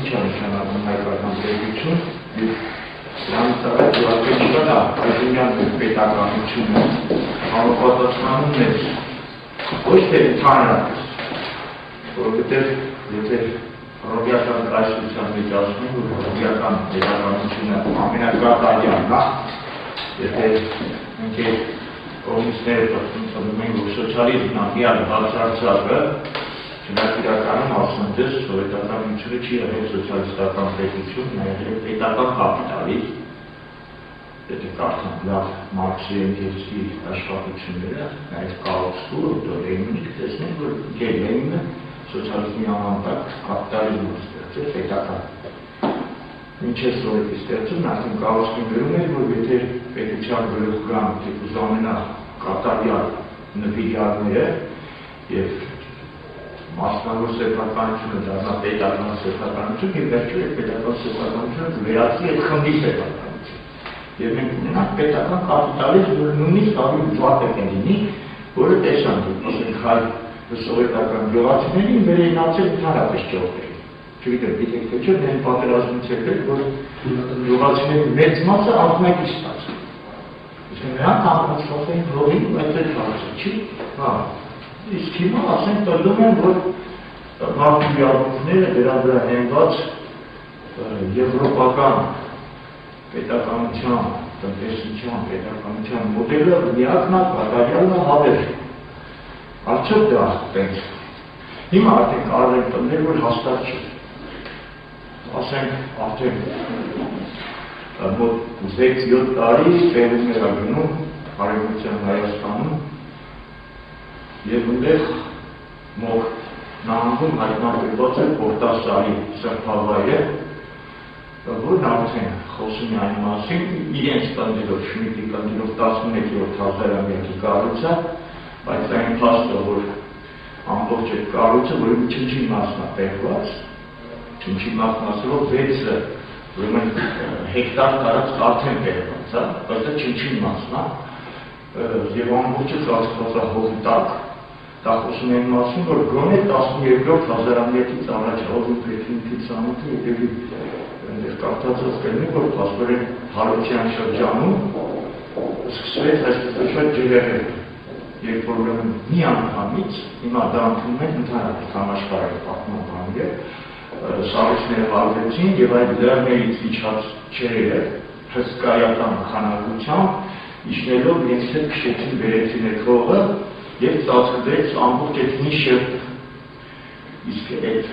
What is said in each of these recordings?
ինչ է նշանակում հայկական պետություն, դրանից առաջ ուղղակի չկա այժմյան պետականությունը համապատասխանում է ոչ թե ընդհանրապես, որովհետև եթե ռոբիական դրաշության մեջ ասում են, որ ռոբիական պետականությունը ամենակատարյալն է, եթե մենք կոմունիստները պնդում են, որ սոցիալիզմն ամիան բացարձակը, չնայած իրականում ասում դες սովետական միությունը չի եղել սոցիալիստական պետություն, նա եղել պետական կապիտալիզմ, եթե կարդանք լավ Մարքսի Էնգելսի աշխատությունները, նաև Կաուչսկու, Լենինի կտեսնենք, որ Լենինը սոցիալիզմի անվան կապիտալիզմ է ստեղծել պետական։ Ինչ է սովետի ստեղծում, արդեն Կաուչսկին գրում է, որ եթե պետության գլխգրան թեկուզ ամենակատարյալ նվիրյալները և մասնավոր սեփականությունը դառնա պետական սեփականություն, և վերջում այդ պետական սեփականությունը վերածվի այդ խմբի սեփականություն։ Եվ մենք ունենանք պետական կապիտալիզմ, որը նույնիսկ ավելի վատ կլինի, որը տեսանք, ասենք հայ սովետական գյուղացիներին վերայնացել ընդհանրապես ճոխել։ Չգիտեմ, գիտեք թե չէ, նրան պատերազմից եկել, որ գյուղացիների մեծ մասը ակմեկից ստացել։ Իսկ նրանք ակմեցված էին հողին ու այդ հարցը չի։ Իսկ հիմա ասենք տրդում են, որ մարդու իրավունքները դրա վրա հենված եվրոպական պետականության, տնտեսության, պետականության մոդելը միակն է, կատարյալն է հավերժ։ Արդյոք դա տենց։ Հիմա արդեն կարող են տնել, որ հաստատ չէ։ Ասենք արդեն մոտ 6-7 տարի տեղում էր գնում Արևմտյան Հայաստանում և ունդեղ մոք նահանգում հայտնաբերված է Պորտասարի սրբավայրը, որն արդեն խոսում է այն մասին, իրենց տնելով, Շմիդի տնելով 11-րդ հազարամյակի կառույցը, բայց այն փաստը, որ ամբողջ այդ կառույցը, որի չնչին մասն է տեղված, չնչին մասն ասելով 6 ուրեմն հեկտար տարածք արդեն տեղված է, բայց դա չնչին մասն է, և ամբողջը ծածկված է հողի տակ, դա խոսում են մասին, որ գոնե 12-րդ հազարամյակից առաջ հողի պետքի ցանոթը ետևի կարդացած կլինի, որ փաստորեն Հարության շրջանում սկսվեց այսպես շատ ջրեղեն, երբ որ մի անգամից, հիմա դա ընդունում են ընդհանրապես համաշխարհային պատմական է, սառույցները վարվեցին և այդ լեռներից իջած ջրերը հսկայական քանակությամբ իջնելով իրենց հետ քշեցին բերեցին այդ հողը և ծածկվեց ամբողջ այդ նիշը, իսկ այդ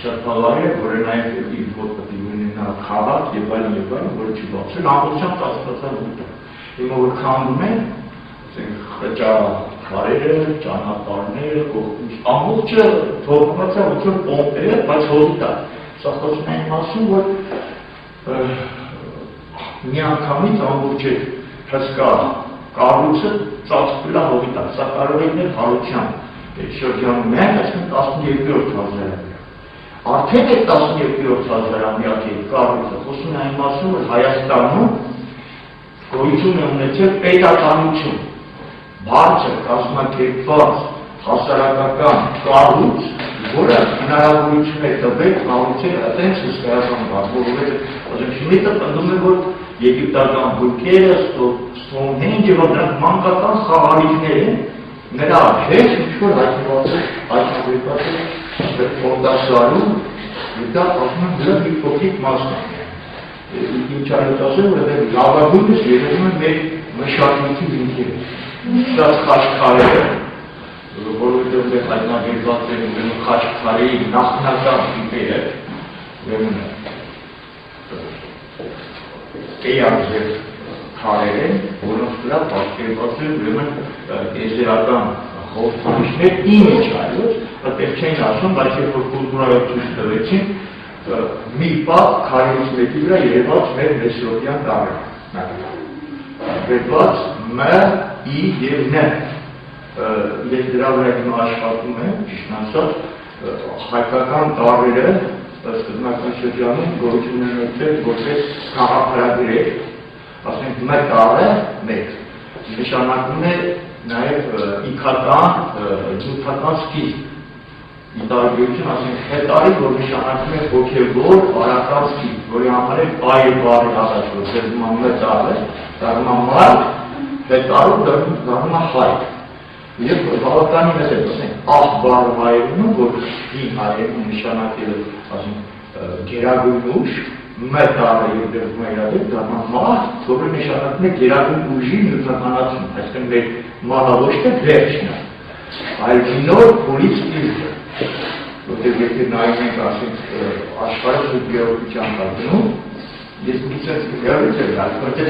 շրջապատը, որը նաև իր ոտքի ունենա քաղաք և այլն, որը չի բացել, ամբողջությամբ ծածկված է ուտը։ Հիմա որ քանդում են, խճաքարերը, ճանապարհները, ամբողջը թողնված է ոնց պոմպերը, բայց հողի տակ։ Սա խոսում են մասին, որ միանգամից ամբողջ այդ հսկա կառույցը ծածկվել է հողի տակ։ Սա կարող է լինել Հարության շրջանում միայն, այսինքն 12-րդ հազարամյակ։ Արդեն այդ 12-րդ հազարամյակի կառույցը խոսում է այն մասին, որ Հայաստանում գոյություն է ունեցել պետականություն, բարձր կազմակերպված հասարակական կառույց, որը հնարավորություն է տվել կառույցել այդպես հսկայական բան, որովհետև Շմիդտը պնդում է, որ եգիպտական բուլկերը, Սթոունհենջը և դրանք մանկական խաղալիքներ են, նրա հետ ինչ-որ հայտնաբերված է Պորտասարում, և դա ասում են դրա մի փոքրիկ մասն է։ Ինչ արդ ասեմ, որովհետև լավագույնս երևում է մեր մշակույթի հիմքերը։ Շատ խաչքարերը, որովհետև հայտնաբերված են ուրեմն խաչքարերի նախնական տիպերը, ուրեմն կեյակզև քարեր են, որոնց վրա պատկերված են ուրեմն եզերական խորհրդանիշներ image այլոց, այդպես չէին ասում, բայց երբ որ կուլտուրայով ցույց տվեցին, մի պահ քարերից մեկի վրա երևաց մեր մեսրոպյան տառերը։ Գրված մ, ի և ն։ Ես դրա վրա հիմա աշխատում եմ, ճիշտ ասած, հայկական տառերը սկզբնական շրջանում գոյություն են ունեցել որպես քաղաքարագրեր, ասենք մ տառը մեկ, նշանակում է նաև ինքական ջութական սկիզբ, Իտալիություն, ասենք, հետարի, որ նշանակում է հոգևոր արակացի, որի համար է բայը բարի հատաչ, որ սերվում ամուլը դարում ամալ, հետարում դարում հայք։ Եվ հավատանի մեզ է, ասենք, աղ բարը հայերում, որ հին հայերում նշանակել է, ասենք, գերագույն ուժ, մետարը և դերվում է իրադեր, դարում մահ, որը նշանակում է գերագույն ուժի նյութականացում, այսինքն մեր մահը ոչ թե վերջն է, այլ նոր փորից իլքը։ Որտեղ եթե նայում ենք ասենք աշխարհը սուբյեկտիվության կազմում, ես միցած գերից եմ գալիս, որտեղ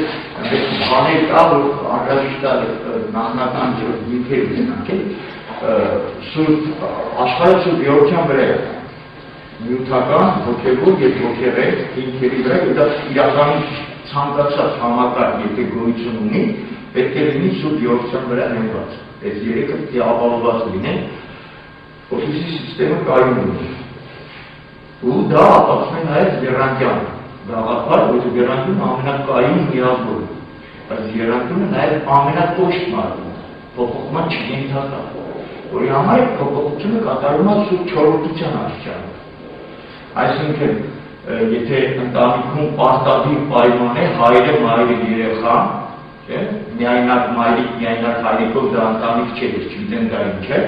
բաներ կա, որ անհրաժեշտ է նախնական հիմքեր ունենանք, աշխարհը սուբյեկտիվության վրա է, նյութական, հոգևոր և հոգևոր հիմքերի վրա, դա իրականում ցանկացած համակարգ, եթե գոյություն ունի, պետք է լինի սուբյեկտիվության վրա նետված, այս երեքը պետք է ապահովված լինեն, Օֆիսի սիստեմը կայուն ունի, ու դա ապացում է նաև եռանկյանը, գաղափար, որ եռանկյունը ամենակայուն միավորում, բայց եռանկյունը նաև ամենակոշտ մարվում, փոփոխման չենթակա, որի համար փոփոխությունը կատարվում է սուրբ չորրորդության աստիճանում, այսինքն, եթե ընտանիքում պարտադիր պայման է հայրը, մայրը, երեխան, միայնակ մայրիկ, միայնակ հայրիկով դա ընտանիք չէ, չգիտեմ դա ինչ է,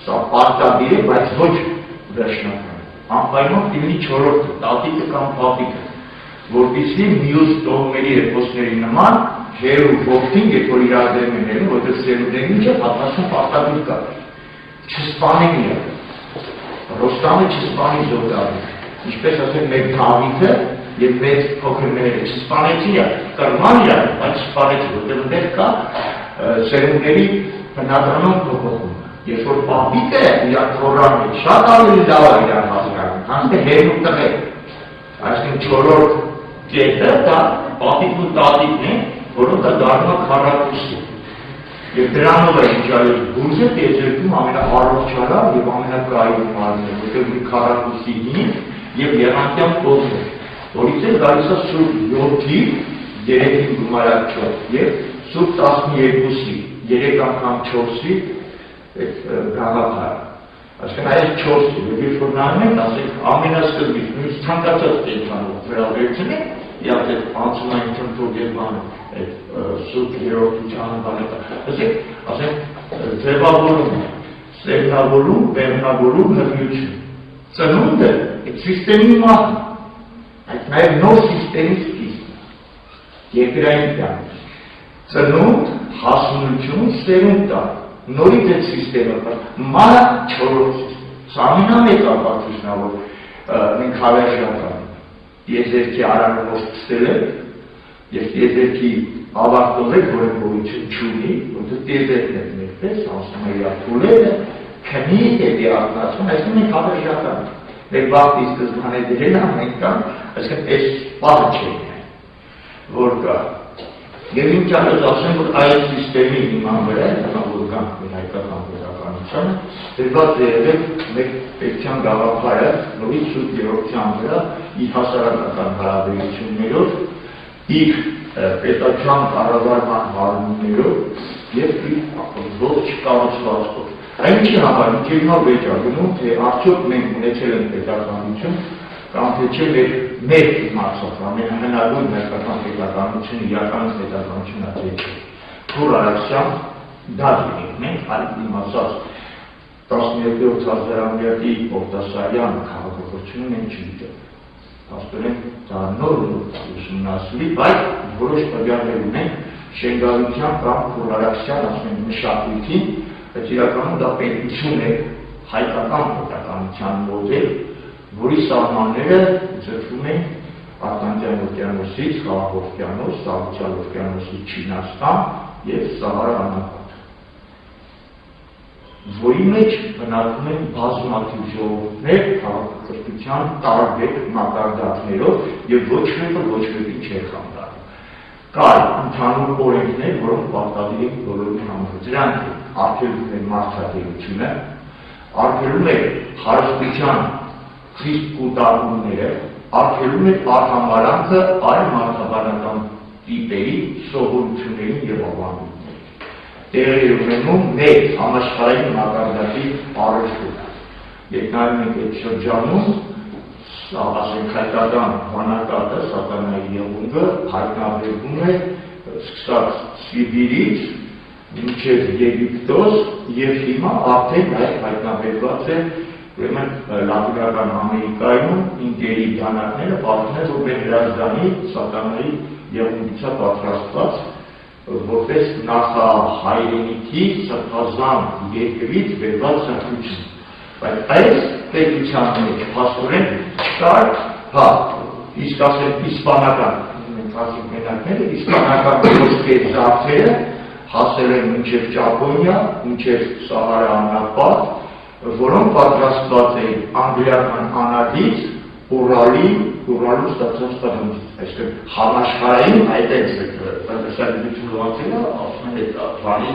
Սա պարտադիր է, բայց ոչ վերջնական։ Անպայման լինի չորրորդը, տատիկը կամ պապիկը, որպեսզի մյուս տողմերի էպոսների նման հերու որդին, երբ որ իրար դեմ են ելնում, որտեղ սերունդեն ինչ է, պատմասում պարտադիր կա։ Չսպանին է։ Ռոստամը չսպանի զորդարի։ Ինչպես ասել մեր Դավիթը և մեծ փոքրները չսպանեցի է, կրման է, բայց չսպանեցի, որտեղ դեր կա սերունդների բնադրման փոփոխում։ Երբ որ պապիկը իրար թորանը շատ ավելի լավ է իրար հասկանում, քան թե հերն ու տղերը։ Այսինքն չորրորդ կետը դա պապիկն ու տատիկն են, որոնք դառնում են քառակուսի։ Եվ դրանով է իջալել բուրզը տեզերքում ամենաառողջարար և ամենակայուն մարմինը, որտեղ մի քառակուսի հին և եռանկյան կոթ է, որից էլ գալիս է սուրբ 7-ի, 3-ին գումարակ 4 և սուրբ 12-ի, 3 անգամ 4-ի գաղափարը։ Այսինքն այս 4-ը, երբ որ նայում ենք, ասենք ամենասկզբից, նույնիսկ ցանկացած կենտրոնով վերաբերություն է, իհարկե անցումային թմթող եւ բանը, այդ սուրբ երրորդությանը բանը, ասենք ձևավորում, սերմնավորում, բեռնավորում, հղիություն։ Ծնունդը այդ սիստեմի մահն է, այդ նաև նոր սիստեմի սկիզբն է, երկրային կյանք։ Ծնունդ, հասունություն, սերունդ տա։ Նորից այդ սիստեմը կար, մահը չորրորդ սիստեմ, սա ամենամեկ ապացույցն որ մենք հավերժական եզերքի արանով սկսել ենք և եզերքի ավարտով եք, որ գոյություն չունի, որտեղ եզերքն եք ներպես, ասում է իարդուլերը, քնի և իարդնացում, այսինքն մենք հավերժական մեր բաղթի սկզբան է դրել մենք կան, այսինքն այս պահը չենք, որ կա Եվ ինչ անես ասեմ, որ այդ սիստեմի իման վրա, որ կանք մեր հայկական պետականությանը, դրված է եղել մեր պետության գաղափարը, նորից սուրբ երրորդության վրա, իր հասարակական հարաբերություններով, իր պետական կառավարման հարումներով և իր ողջ կառուցվածքով։ Այնքի համար ինչ նոր վեճ ալնում, թե արդյոք մենք ունեցել ենք պետականություն, կամ թե չէ մեր իմացով, ամենահնագույն հայկական պետականությունը, իրականից պետականությունը ձեզ Թուր Արաքսյան դա դինենք, մենք այլ իմացած 12-րդ հազարամյակի Պողդասարյան քաղաքականությունը մենք չգիտենք։ Աստորեն դա նոր ուսումնասիրի, բայց որոշ տվյալներ ունենք շենգավության կամ Թուր Արաքսյան ասում մշակույթին, բայց իրականում դա պետություն է հայկական պետականության մոդել, որի սահմանները ձգվում են Ատլանտյան օվկիանոսից, Խաղաղ օվկիանոս, Սահուցյալ օվկիանոսից Չինաստան և Սահարա անապատ, որի մեջ բնակվում են բազմաթիվ ժողովուրդներ քաղաքակրթության տարբեր մակարդակներով և ոչ մեկին չէր խանգարում։ Կար ընդհանուր օրենքներ, որոնք պարտադիր են բոլորի համար։ Դրանք արգելում են մարդատիրությունը, արգելում են հարստության խիստ կուտակումները, արգելում են արհամարանքը այլ մարդաբանական տիպերի սովորություններին և ավանդույթներին։ Տեղի ունենում մեր համաշխարհային մակարդակի առևտուրը։ Երբ նայում ենք այդ շրջանում, ասենք հայկական վանակատը, սատանայի եղունգը հայտնաբերվում է սկսած Սիբիրից մինչև Եգիպտոս եւ հիմա արդեն հայտնաբերված է ուրեմն Լատինական Ամերիկայում ինկերի դանակները պատմում են, որ Հրազդանի սատանայի եղունգից է պատրաստված որպես նախահայրենիքի սրբազան երկրից բերված սրբություն։ Բայց այս պետության մեջ փաստորեն չկար, հա, իսկ ասենք իսպանական, մենք ասենք մենակները, իսպանական ոսկե զարդերը հասել են մինչև Ճապոնիա, մինչև Սահարա անապատ, որոնք պատրաստված էին անգլիական անադից, Ուրալու ստացած պատմությունից, այսինքն համաշխարհային այդ տնտեսագիտություն լուծելը ասում են այդ բանի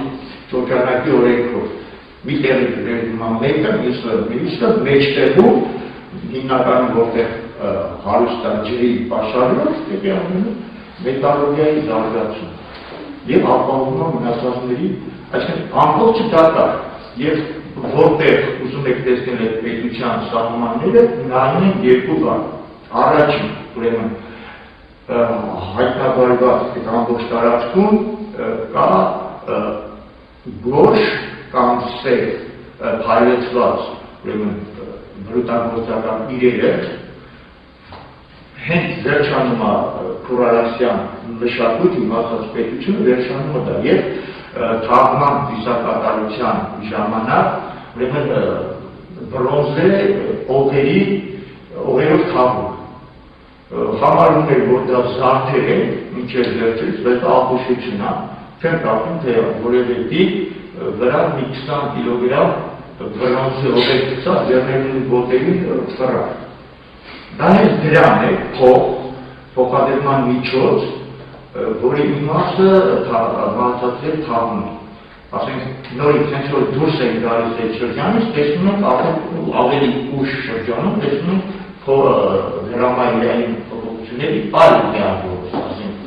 շրջանակի օրենքով։ Մի տեղի մեկը, մյուսը մեջտեղում հիմնականում որտեղ հարուստ ջրի պաշարված, պետք է ամենը մետալուրգիայի զարգացում եւ ապահովում մնացածների, այսինքն ամբողջ դատար եւ որտեղ ուզում եք տեսնել այդ պետության սահմանները, նայում են երկու բան։ Առաջին, ուրեմն հայտնաբերված այդ ամբողջ տարածքում կա գորշ կամ սև փայլեցված, ուրեմն բրուտագործական իրերը, հենց վերջանում է քուրալասյան մշակույթի մասած պետությունը վերջանում է դա եւ թաղման դիսակատարության ժամանակ ուրեմն բրոնզե օղերով թաղում համարում էր, որ դա զարդեր են մինչև վերջից, բայց ախուշություն է, չեմ կարծում, թե որևէ տիպ վրա մի 20 կիլոգրամ բրոնզե օղեր գցած ձեռներում ոտերի ֆռա։ Դա հենց դրան է փոխադրման միջոց, որի մի մասը մահացածել թաղում է։ Ասենք նորից հենց որ դուրս են գալիս այդ շրջանից, տեսնում ենք արդեն ավելի ուշ շրջանում, տեսնում ենք հրամայային փոփոխությունների այլ միավորս, ասենք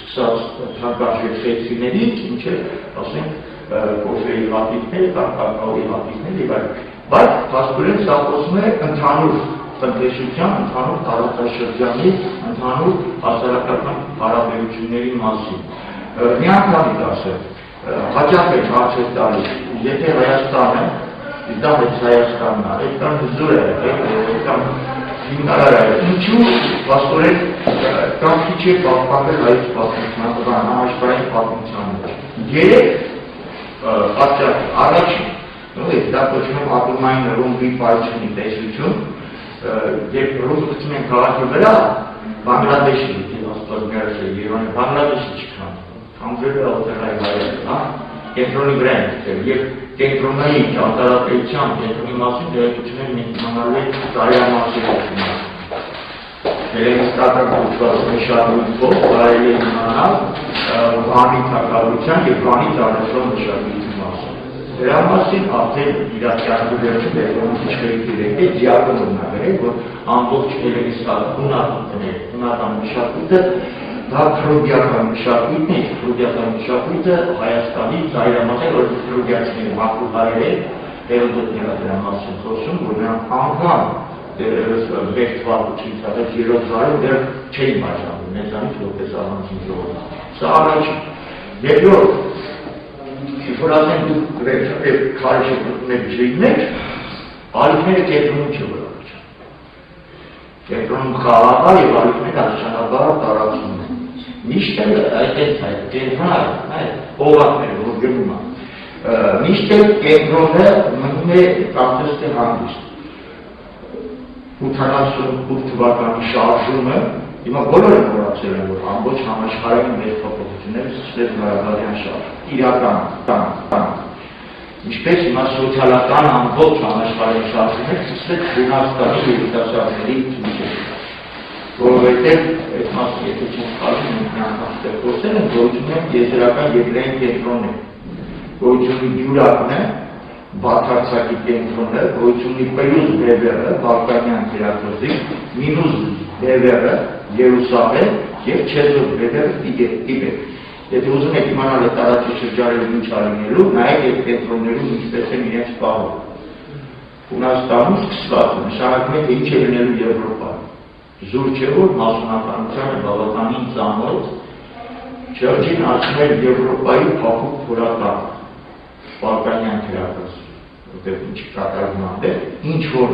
սկսած թանկարժեք խեցիներից, մինչև ասենք կոֆեի հատիկները կամ կակաոյի հատիկները եւ այլն։ Բայց փաստորեն սա խոսում է ընդհանուր տնտեսության, ընդհանուր տարածաշրջանի, ընդհանուր հասարակական հարաբերությունների մասին։ Մի անգամ ասեմ, հաճախ եք հարցեր տալիս, եթե Հայաստանը, դա հենց Հայաստանն է, այդքան հզոր է, այդքան հիմնարար է, ինչու փաստորեն կամ քիչ է պահպանվել հայոց պատմության, համաշխարհային պատմության մեջ։ Երեք պատճառ, առաջին, դա կոչվում է ատոմային ռումբի պայթյունի տեսություն, երբ ռումբ գցում են քաղաքի վրա, Բանգլադեշի, աստված ներս է Երևանի, Բանգլադեշի չքան, համբերել ալտերնայի հայերը, կենտրոնի վրա են գցել, եւ կենտրոնային ճարտարապետության կենտրոնի մասին տեղեկություններ մենք իմանալու ենք տարեամասերով։ Հելենիստական կոչված մշակույթով կարելի է իմանալ Վանի թագավորության եւ Վանի տարածող մշակույթի մասին։ Դրա մասին արդեն իրականացու վերջում դեպքում դիակոնն է գրել, որ ամբողջ հելենիստական մշակույթը դա քրոդիական մշակույթն է, քրոդիական մշակույթը Հայաստանի ծայրամասել, որ քրոդիացիները մաքրուհայեր են, Հերոդոտները դրա մասին խոսում, որ նրանք անգամ վեց վարդուչից ադեպ երոտ զարում դեր չէին բաժանում, մեզանից որպես առանցին ժողովուրդ։ Սա առաջին։ Երկրորդ, որ ասեն դուք վերջապես քարի շփոթում եք ջրի մեջ, ալիքները կենտրոնում չվրացան։ Կենտրոնում խաղաղա եւ ալիքները աստիճանաբար տարածվում են։ Միշտ այդպես կենտրոնը, օղակները, որ գնում է։ Միշտ կենտրոնը մնում է կարծես թե հանգիստ։ 88 թվականի շարժումը, հիմա բոլորը մոռացել են, որ ամբողջ համաշխարհային մեծ փոփոխությունները սկսվեց Ղարաբաղյան շարժում, իրական, ինչպես հիմա սոցիալական ամբողջ համաշխարհային շարժումները սկսվեց Հունաստանի երիտասարդների միջև, որովհետև այդ մասը եթե չենք կարում մենք անգամ ստեղծել են, գոյություն են եզրական երկրային կենտրոններ, գոյություն ունի Գյուրակն է, Բաթարցակի կենտրոնը, գոյություն ունի Պելուզ Բևերը, Բալկանյան թերակղզի, Մինուս Բևերը, Երուսաղեմ եւ Չեզոս Բևերը Տիբետ։ Եթե ուզում եք իմանալ այդ տարածաշրջաններում ինչ ա լինելու, նայեք այդ կենտրոններում ինչպես են իրենց պահում։ Հունաստանում սկսված է, նշանակում է թե ինչ է լինելու Եվրոպայում։ Զուր չէ, որ մասոնականությանը բավականին ծանոթ Չերչիլն ասում էր Եվրոպայի փափուկ փորատակ, Բալկանյան թերակղզի, որտեղ ինչ կատարվում է, ինչ որ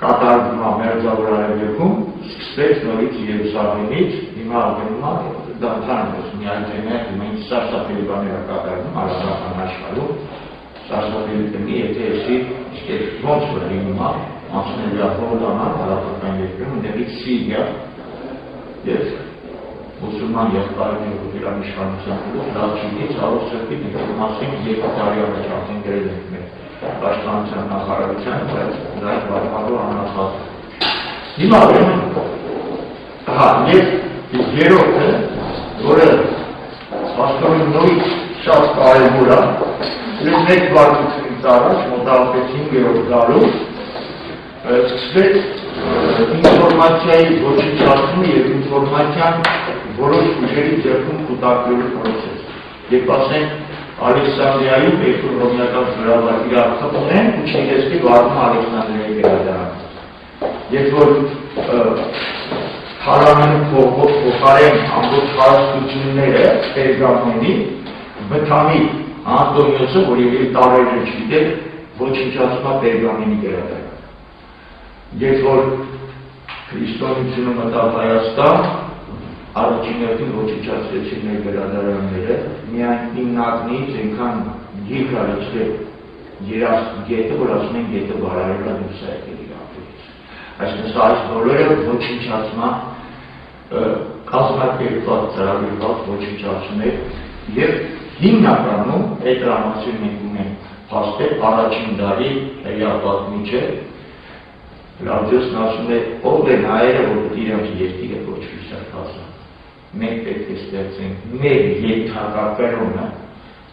կատարվում է Մերձավոր Արևելքում, սկսվեց նորից Երուսաղեմից, հիմա ալգնում է դա ընդհանրապես միայն հիմա ինչ սարսափելի բաներ է կատարվում արաբական աշխարհում, սարսափելի կլինի, եթե էսի ոնց որ լինում է, անցնել Հորդանան, արաբական երկրում, ընդդեմից Սիրիա եւ մուսուլման եղբայրները Իրանի իշխանության լավ չունի, ցավոք սրտի դրա մասին 2 տարի առաջ արդեն գրել ենք մեր պաշտպանության նախարարությանը, բայց դա բավականին անհասած է։ Հիմա ուրեմն եւ երրորդը, որը հասկանում նույն շատ կարևոր է, եւ մեկ վարքությունից առաջ մոտավորապես 5-րդ դարում սկսվեց ինֆորմացիայի ոչնչացումը եւ ինֆորմացիան որոշ ուժերի ձեռքում կուտակվելու պրոցես։ Երբ ասենք Ալեքսանդրիայում երկու ռոմեական զորավարի արտադրեն ու չգիտեսկի վարվում Ալեքսանդրիայի վերադառնում։ Երբ որ Հարամեն փոխարեն ամբողջ հարստությունները Պերգամոնի Վթամի Անտոնիոսը, որ ևի տարերն չգիտեր, ոչնչացումը Պերգամոնի վերադառնում։ Երբ որ քրիստոնեությունը մտավ Հայաստան, առաջին հերթին ոչնչացրեցին մեր վերադարանները, միայն հիմնականից այնքան գիրք արեցրել երաս գետը, որ ասում են գետը բարարելա դուրս է եկել իր ափերից։ Այսինքն սա այս բոլորը ոչնչացման կազմակերպված ծրագրված ոչնչացում է եւ հիմնականում այդ մասին մենք ունենք փաստեր առաջին դարի հրապարակիչը Լավջոսն ասում է ով է նայերը, որ իրենք երկիրը կոչվի Սարգսան։ Մենք պետք է ստեղծենք մեր ենթակակրոնը,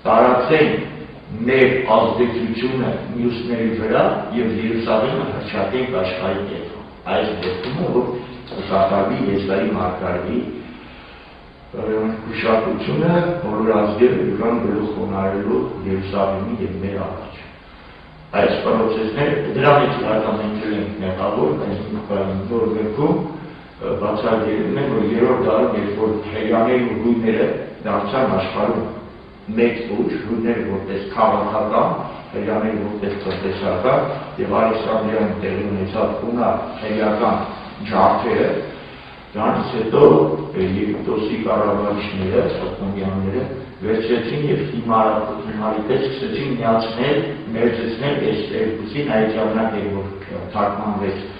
տարածենք մեր ազդեցությունը մյուսների վրա եւ Երուսաղեմը հռչակենք աշխարհի կենտրոն։ Այս դեպքում որ կատարվի Եսայի մարգարեի ուշադրությունը բոլոր ազգերը իրան գլուխ խոնարհելու Երուսաղեմի եւ մեր առաջ։ Այս պրոցեսները դրանից արտանետել ենք մեղավոր, նոր գրքում բացահայտվում է, որ երրորդ դարում, երբ որ հեյաների ու հույները դարձան աշխարհում մեծ ուժ, հույները որպես քաղաքական, հեյաները որպես տնտեսական եւ Ալեքսանդրիայում տեղի ունեցավ հունա-հեյական ջարդերը, դրանից հետո Եգիպտոսի կառավարիչները, Սոկոմյանները վերցրեցին եւ հիմարի պես սկսեցին միացնել, մերձեցնել այս երկուսին, այդ ժամանակ էր որ թարգմանվեց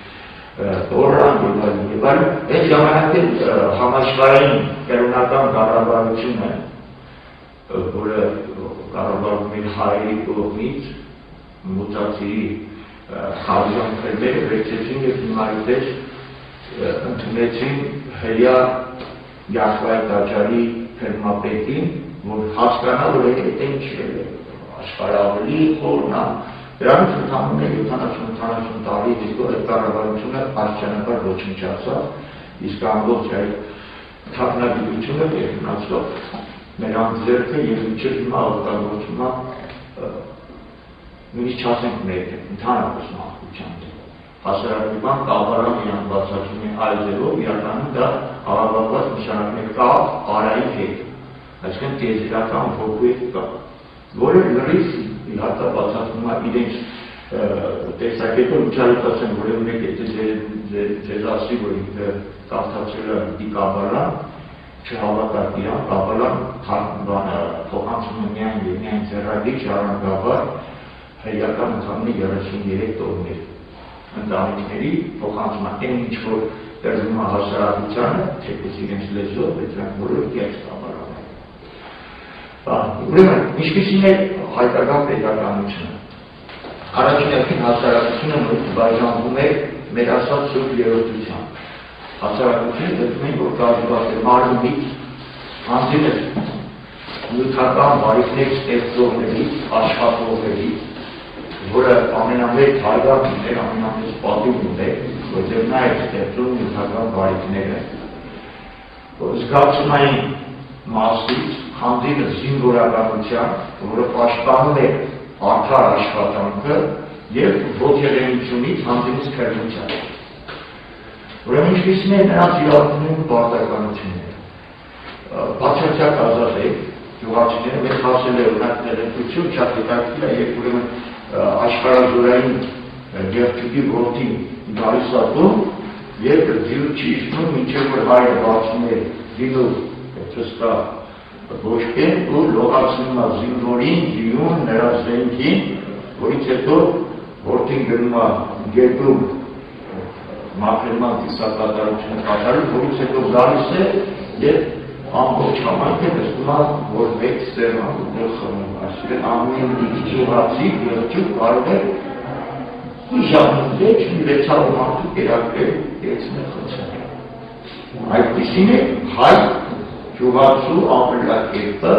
Տորան եւ այլն, այդ ժամանակ համաշխարհային կրոնական կառավարությունը, որը կառավարվում էր հայերի կողմից, մուծածի խաղաղանքները վերցրեցին եւ հիմարի պես ընդունեցին հրյա Յահվայի տաճարի ֆերմապետին, որ հասկանա, որ այդ ինչ է աշխարհը ավելի խորն է։ Դրանից ընդհանուր 70-80 տարի հետո այդ կառավարությունը աստիճանաբար ոչնչացավ, իսկ ամբողջ այդ թափնագիտությունը կերնացավ նրանց ձեռքը եւ մինչեւ հիմա օգտագործվում է նույնիսկ չասենք մեր ընդհանրապես մահացության հասարակական կավարան իրան բացատրում է այլ ձևով, իրականում դա աղավաղված նշանակում է կա արայի հետ, այսինքն տեզերական ոգու հետ կա, որը լրիվ իհարկե բացատրում է իրենց տեսակետը միջալտացեն, որը մեկ եթե ձեզ ասի, որ ինքը կարդացել է կաբալան, չհավատակ իրան, կաբալան փոխանցում է միայն ձեռագիր ժառանգաբար հրեական ընդհանուր 33 տողներ ընտանիքների փոխանցում են ինչ որ դերում է հասարակությանը, թեկուզ իրենց լեզվով, բայց դրանք բոլորը կերպ կաբալան։ Ուրեմն, ինչպիսին է հայկական պետականությունը։ Առաջին հերթին հասարակությունը բաժանվում է մեր ասած սուրբ երրորդությամբ։ Հասարակությունը դեպքում են, որ կազմված է մարմնից, անձինը նյութական բարիքներ ստեղծողների, աշխատողների, որը ամենամեծ հայրակն է, ամենամեծ պատիվն է, որտեղ նա է ստեղծում նյութական բարիքները, զգացումային մասից, խանդինը զինվորականության, որը պաշտպանում է արդար աշխատանքը և ոգեղենությունից հանդիմուց քերմության։ Ուրեմն ինչպիսին է նրանց իրավունքներն ու պարտականությունները։ Բացարձակ ազատ է գյուղացիները, մեզ հասել է օրինակ ներդրություն, շատ հետաքրքիր է, երբ ուրեմն աշխարհազորային գեղեցիկի որդին գալիս է տուն, երբ ձիու չի իջնում, մինչև որ հայրը բացում է ձիու ճստա ոսկեն ու լողացնում է զինվորին, ձիուն, նրա զենքին, որից հետո որդին գնում է գետում մաքրման ծիսակատարությունը կատարում, որից հետո գալիս է և ամբողջ համայնքը նստում է, որ մեկ սերման ուտել խմում, այսինքն ամեն մի գյուղացի գեղեցիկ կարող է իժանուտել, չմիլեցավ մարդու կերակրել գեցնել խցնել։ Այդպիսին է հայ գյուղացու ապրելակերպը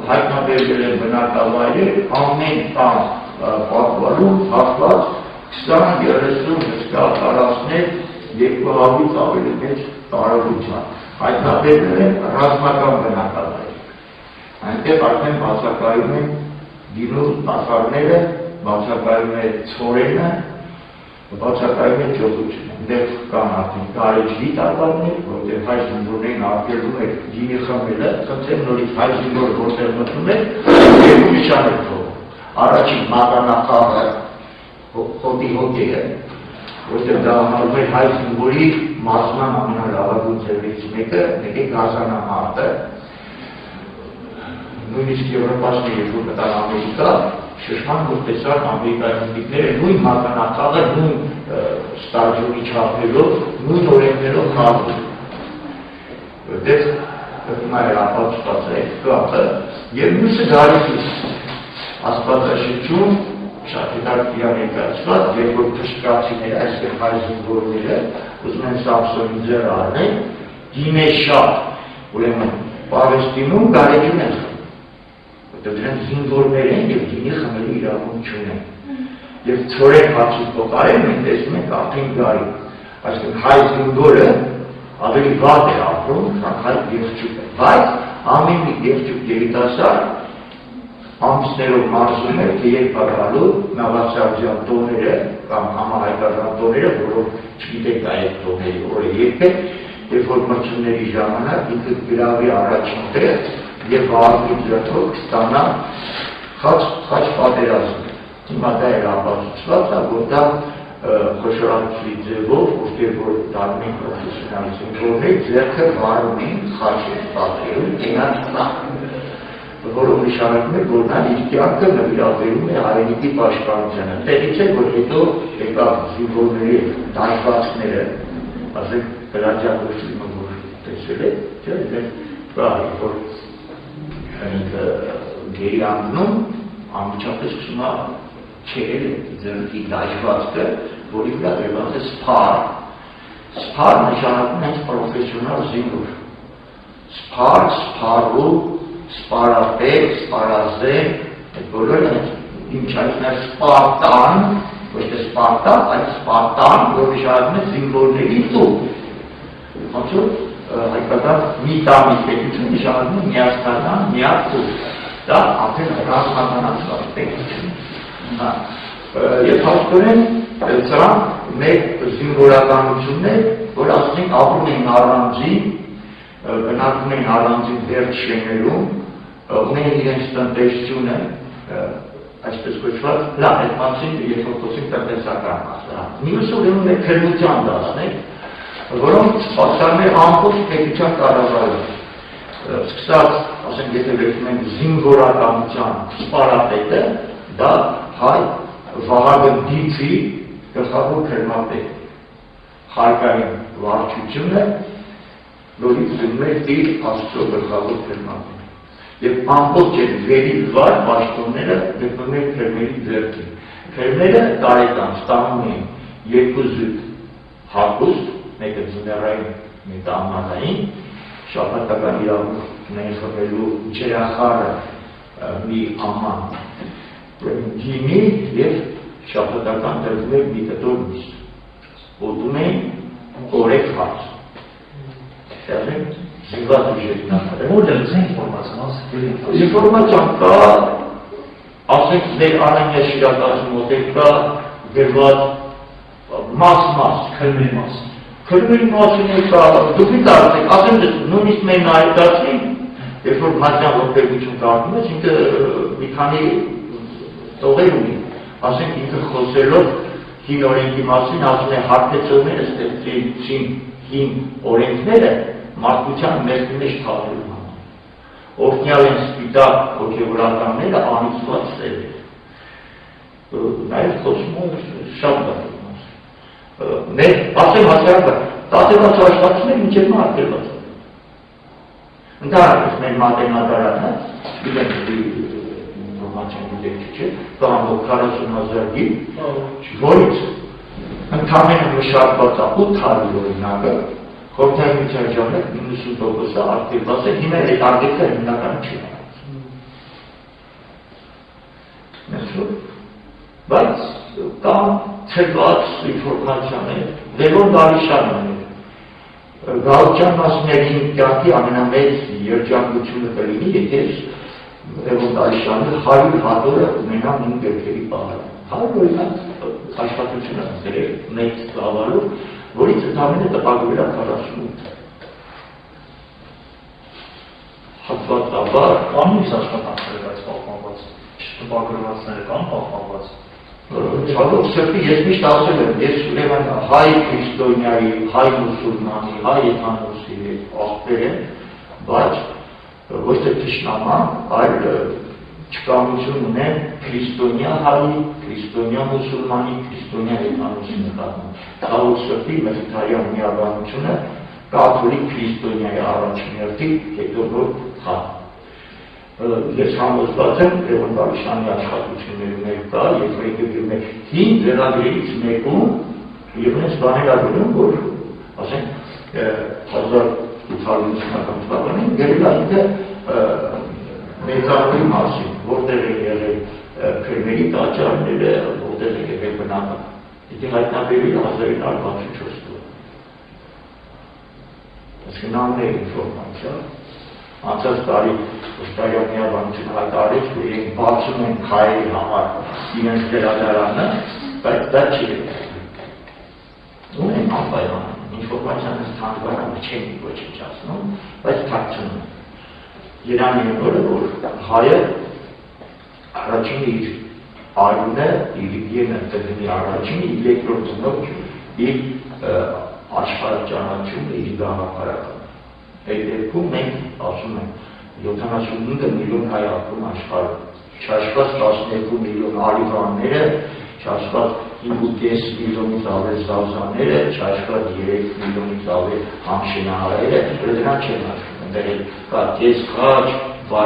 հայտնաբերվել են բնակավայրեր ամեն տան պատվարում հատված 20-30 հսկա տարածքներ 200-ից ավելի մեծ տարողության։ Հայտնաբերվել են ռազմական բնակավայրեր։ Այնտեղ արդեն բացակայում են գինու նախարները, բացակայում է ցորենը, բացակայում է ջոկությունը։ Այնտեղ կան արդեն գարեջրի տարբերներ, որտեղ հայ զինվորներին արգելվում է գինի խմելը, խնդրեմ նորից հայ զինվոր որտեղ մտնում է, երկու նշան է թողում։ Առաջին մատանախաղը հոտի հոտերը, որտեղ դա համարվում է հայ զինվորի մարզման ամենալավագույն ձևերից մեկը, մեկ է գազանամարտը, նույնիսկ Եվրոպացի երբ որ մտան Ամերիկա, շշման որ տեսան Ամերիկայի մտիկները նույն մատանախաղը, նույն ստադիոնի չափերով, նույն օրենքներով խաղում։ Որտեղ հիմա էլ ապացուցված է այդ կապը, և մյուսը գարեջրի աստվածաշնչում շատ հետաքրքիր ներկայացված, երբ որ թշկացիները, այսպես հայ զինվորները ուզում են Սամսոնի ձեռը առնեն, գինեշատ, ուրեմն Պաղեստինում գարեջրին են խմում, որտեղ դրանք զինվորներ են և գինի խմելու իրավունք չունեն։ Եվ ցորեն հացու փոխարեն մենք տեսնում ենք արդեն գարի, այսինքն հայ զինվորը ավելի վատ է ապրում, քան հայ գեղեցիկը, բայց ամեն մի գեղեցիկ երիտասարդ ամիսներով մարզում է, թե երբ գալու նավասարդյան տոները կամ համահայկական տոները, որով չգիտեք այդ տոների օրը երբ է, երբ որ մրցումների ժամանակ ինքը գրավի առաջին տեղ և վարդի ձրթով կստանա խաչ պատերազմ։ Հիմա դա էր ապացուցված, որ դա խոշորացուցի ձևով, ովքեր որ դառնում են պրոֆեսիոնալ զինվորներ, ձեռքը վարում են խաչի պատերում, իրար տան։ Որով նշանակում է, որ նա իր կյանքը նվիրաբերում է հայրենիքի պաշտպանությանը։ Տեղից է, որ հետո եկավ զինվորների դաշտվածքները, ասենք գրաչակոստումը որ տեսել է, որ գերի անգնում անմիջապես սկսում է չերել ձեռքի դաշտվածքը, որի վրա գրված է սփար։ Սփար նշանակում է պրոֆեսիոնալ զինվոր։ Սփար, սփարու, սպարապետ, սպարազեն, այդ բոլորը ինչ այսնար սպարտան, ոչ թե սպարտան, այլ սպարտան, որ նշանակում է զինվորների տուն։ Ոնցով հայկական մի տամի պետություն նշանակում է միաստանան, միակ տուն։ Դա արդեն ռազմականացված պետություն։ Եվ հաստորեն սրանք մեկ զինվորականություններ, որ ասենք ապրում էին առանձին, բնակվում էին առանձին վերջ շեներում, ունեն իրենց տնտեսությունը, այսպես կոչված, լավ, այդ մասին երբ որ խոսենք տնտեսական մասը։ Մյուսը ուրեմն է քրմության դասներ, որոնք պատկանում է ամբողջ պետության կառավարումը։ Սկսած, ասենք, եթե վերցնում ենք զինվորականության սպարապետը, դա հայ Վահագն Դիցի գլխավոր քրմապետն է։ Խարկային վարչությունը որից զնում է իր Աստծո գլխավոր քրմապետը։ Եվ ամբողջ այդ վերի վար պաշտոնները գտնվում են քրմերի ձեռքին։ Քրմերը տարեկան ստանում են երկու զույգ հագուստ, մեկը ձմեռային, մեկը ամառային, շաբաթական իրավունք ունեն խմելու ջրախառը մի աման գինի և շաբաթական տրվում է մի կտոր միս։ Ուտում են օրեկ հաց։ Զինված ուժերի նախարարը։ Որտեղ է ինֆորմացիան, Ինֆորմացիան կա, ասենք մեր Արանյա շիրակացու մոտել կա, գրված մաս, քրմերի մասին եկա, դուք դարձեք, ասեմ դες, նույնիսկ մեր նայետացին, երբ որ մատյան ողբերգություն կարդում ես, ինքը մի քանի տողեր ունի, ասենք ինքը խոսելով հին օրենքի մասին, ասում է հարբեցողները ստեղծեցին հին օրենքները մարդկության մեզ թաղելու համար, օրհնյալ են սպիտակ հոգևորականները անիծված սերեր, նաև խոսում է շատ բան Մեր ասեմ հասարակը, տասեղած աշխատությունները մինչև մարտերված է։ Ընդհանրապես մեր մատենադարանը, գիտենք ինֆորմացիան գիտեք չէ, կամոք 40,000 գիլ, որից ընդամենը մշակված է 800 օրինակը, խորհրդային միության ժամանակ 90%-ը արտերված է, հիմա այդ արտերքը հիմնականը չի մնաց։ Բայց կամ ցրված ինֆորմացիաներ, Լևոն Դալիշյանը Գալստյան մասների կյանքի ամենամեծ երջանկությունը կլինի, եթե Լևոն Դալիշյանը 100 հատորը ունենա նույն գրքերի պահարան։ 100 օրինակ աշխատությունը դրել մեծ ծավալով, որից ընդամենը տպագրվել է 48։ Հատվածաբար Կանույս աշխատանքները բայց պահպանված, տպագրվածները կան պահպանված։ Չալով սրտի ես միշտ ասել եմ, ես ուրեմն հայ քրիստոնյայի, հայ մուսուլմանի, հայ եթանոսի աղբեր եմ, բայց ոչ թե թշնամա, այլ չկամություն ունեմ քրիստոնյա հայի, քրիստոնյա մուսուլմանի, քրիստոնյա եթանոսի նկատմամբ։ Չալով սրտի մխիթարյան միաբանությունը կաթոլիկ քրիստոնյայի առաջնորդի հետո որ հա։ Ես համոզված եմ Լևոն Դալիշյանի աշխատություններում կա, եւ գրում է հին ձեռագրերից մեկում եւ ես բանալագրում, որ ասենք 1850 թվականին գրել է ինքը մեծարների մասին, որտեղ է եղել քրմերի տաճարները, որտեղ է եղել բնակը։ Եթե հայտնաբերել 1964 թվականին։ Այս գնալն է ինֆորմացիա Անցած տարի Ոստարյան միաբանությունը հայտարարեց, որ իրենք բացում են հայերի համար իրենց գրադարանը, բայց դա չի եղել։ Ունեն անպայման, ինֆորմացիան ստանալը չեն ոչինչ ասում, բայց թաքցնում են։ Երանի օրը, որ հայը առաջինը իր արյունը, իր գենը տնի առաջինը, իր երկրորդ ծնող իր աշխարհճանաչումը, իր գաղափարակը։ Այդ դեպքում մենք ասում ենք 75 միլիոն հայ ապրում աշխարհում, չաշխված 12 միլիոն ալիվանները, չաշխված 5.5 միլիոնից ավել սազաները, չաշխված 3 միլիոնից ավել համշենահայերը, դրանք չեն աշխում, ընդեղ կա կես խաչ, վայ